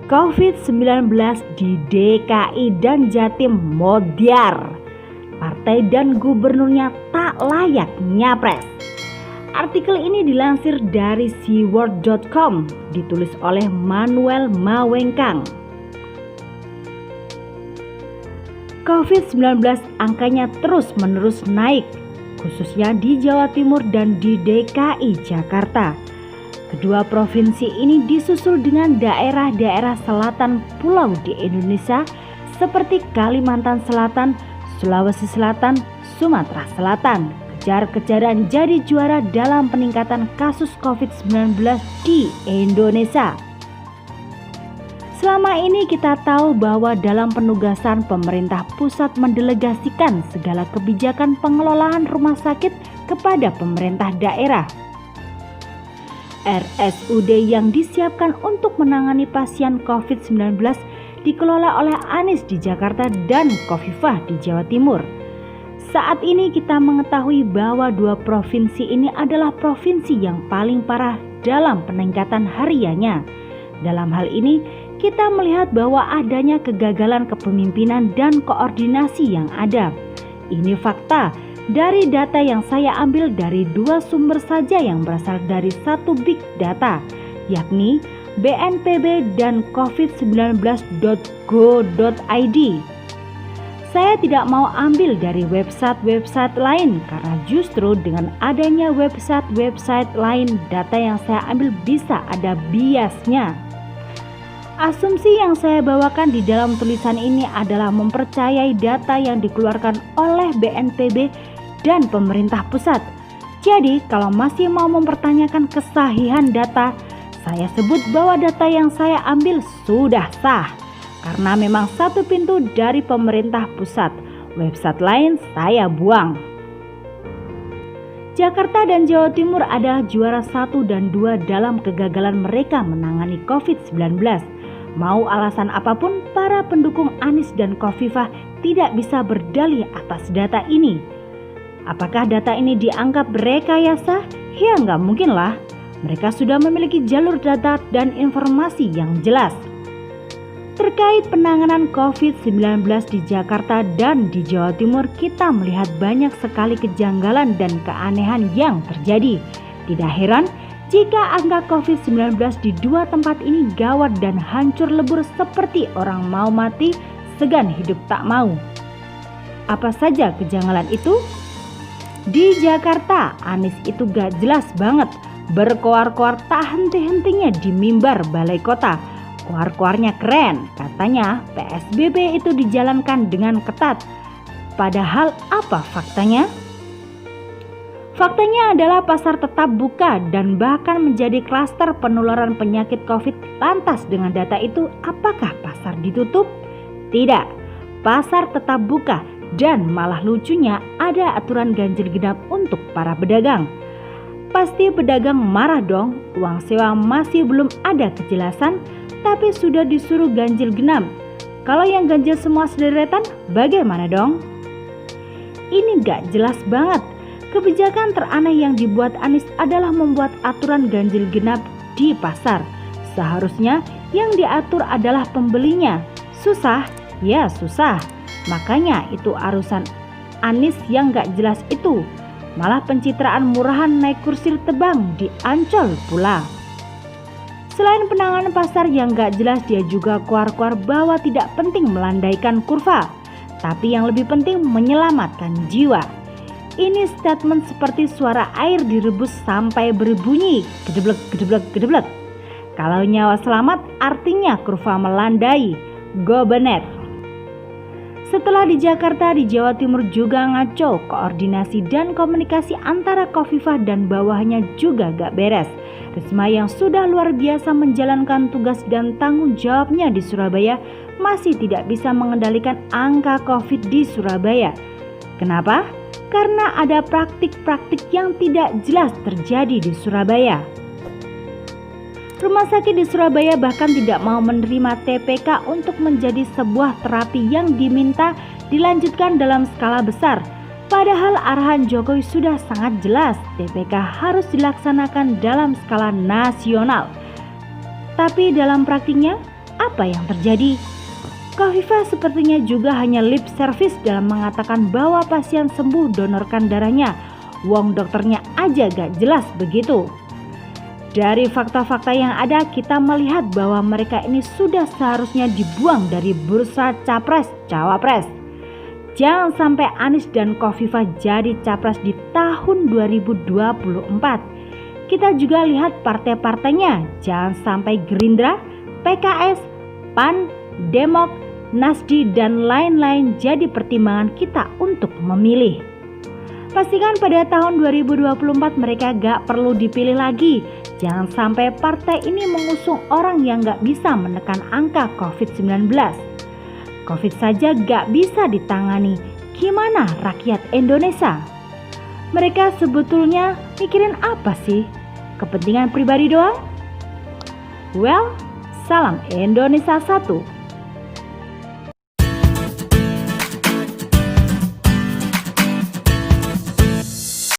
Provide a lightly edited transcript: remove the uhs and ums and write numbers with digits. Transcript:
COVID-19 di DKI dan Jatim Modyar. Partai dan gubernurnya tak layak nyapres. Artikel ini dilansir dari seaworld.com, ditulis oleh Manuel Mawengkang. COVID-19 angkanya terus-menerus naik, khususnya di Jawa Timur dan di DKI Jakarta. Kedua provinsi ini disusul dengan daerah-daerah selatan pulau di Indonesia seperti Kalimantan Selatan, Sulawesi Selatan, Sumatera Selatan. Kejar-kejaran jadi juara dalam peningkatan kasus COVID-19 di Indonesia. Selama ini kita tahu bahwa dalam penugasan pemerintah pusat mendelegasikan segala kebijakan pengelolaan rumah sakit kepada pemerintah daerah. RSUD yang disiapkan untuk menangani pasien COVID-19 dikelola oleh Anies di Jakarta dan Khofifah di Jawa Timur. Saat ini kita mengetahui bahwa dua provinsi ini adalah provinsi yang paling parah dalam peningkatan hariannya. Dalam hal ini, kita melihat bahwa adanya kegagalan kepemimpinan dan koordinasi yang ada. Ini fakta dari data yang saya ambil dari dua sumber saja yang berasal dari satu big data, yakni BNPB dan covid19.go.id. Saya tidak mau ambil dari website-website lain karena justru dengan adanya website-website lain, data yang saya ambil bisa ada biasnya. Asumsi yang saya bawakan di dalam tulisan ini adalah mempercayai data yang dikeluarkan oleh BNPB dan pemerintah pusat. Jadi kalau masih mau mempertanyakan kesahihan data, saya sebut bahwa data yang saya ambil sudah sah karena memang satu pintu dari pemerintah pusat. Website lain saya buang. Jakarta dan Jawa Timur adalah juara 1 dan 2 dalam kegagalan mereka menangani COVID-19. Mau alasan apapun, para pendukung Anies dan Khofifah tidak bisa berdalih atas data ini. Apakah data ini dianggap rekayasa? Ya nggak mungkin lah. Mereka sudah memiliki jalur data dan informasi yang jelas. Terkait penanganan COVID-19 di Jakarta dan di Jawa Timur, kita melihat banyak sekali kejanggalan dan keanehan yang terjadi. Tidak heran jika angka COVID-19 di dua tempat ini gawat dan hancur lebur seperti orang mau mati, segan hidup tak mau. Apa saja kejanggalan itu? Di Jakarta, Anies itu gak jelas banget, berkoar-koar tak henti-hentinya di mimbar balai kota. Koar-koarnya keren, katanya PSBB itu dijalankan dengan ketat. Padahal apa faktanya? Faktanya adalah pasar tetap buka dan bahkan menjadi klaster penularan penyakit COVID. Lantas dengan data itu, apakah pasar ditutup? Tidak, pasar tetap buka. Dan malah lucunya ada aturan ganjil genap untuk para pedagang. Pasti pedagang marah dong, uang sewa masih belum ada kejelasan, tapi sudah disuruh ganjil genap. Kalau yang ganjil semua sederetan, bagaimana dong? Ini gak jelas banget. Kebijakan teraneh yang dibuat Anies adalah membuat aturan ganjil genap di pasar. Seharusnya yang diatur adalah pembelinya. Susah? Ya susah. Makanya itu arusan Anies yang gak jelas itu. Malah pencitraan murahan naik kursi tebang di Ancol pula. Selain penanganan pasar yang gak jelas, dia juga koar-koar bahwa tidak penting melandaikan kurva, tapi yang lebih penting menyelamatkan jiwa. Ini statement seperti suara air direbus sampai berbunyi gedeblek gedeblek gedeblek. Kalau nyawa selamat artinya kurva melandai. Go bener. Setelah di Jakarta, di Jawa Timur juga ngaco, koordinasi dan komunikasi antara Khofifah dan bawahnya juga gak beres. Risma yang sudah luar biasa menjalankan tugas dan tanggung jawabnya di Surabaya masih tidak bisa mengendalikan angka COVID di Surabaya. Kenapa? Karena ada praktik-praktik yang tidak jelas terjadi di Surabaya. Rumah sakit di Surabaya bahkan tidak mau menerima TPK untuk menjadi sebuah terapi yang diminta dilanjutkan dalam skala besar. Padahal arahan Jokowi sudah sangat jelas, TPK harus dilaksanakan dalam skala nasional. Tapi dalam praktiknya, apa yang terjadi? Kofifa sepertinya juga hanya lip service dalam mengatakan bahwa pasien sembuh donorkan darahnya. Wong dokternya aja gak jelas begitu. Dari fakta-fakta yang ada, kita melihat bahwa mereka ini sudah seharusnya dibuang dari bursa capres-cawapres. Jangan sampai Anies dan Kofifa jadi capres di tahun 2024. Kita juga lihat partai-partainya, jangan sampai Gerindra, PKS, PAN, Demok, Nasdi dan lain-lain jadi pertimbangan kita untuk memilih. Pastikan pada tahun 2024 mereka gak perlu dipilih lagi. Jangan sampai partai ini mengusung orang yang gak bisa menekan angka COVID-19. COVID saja gak bisa ditangani. Gimana rakyat Indonesia? Mereka sebetulnya mikirin apa sih? Kepentingan pribadi doang? Well, salam Indonesia 1.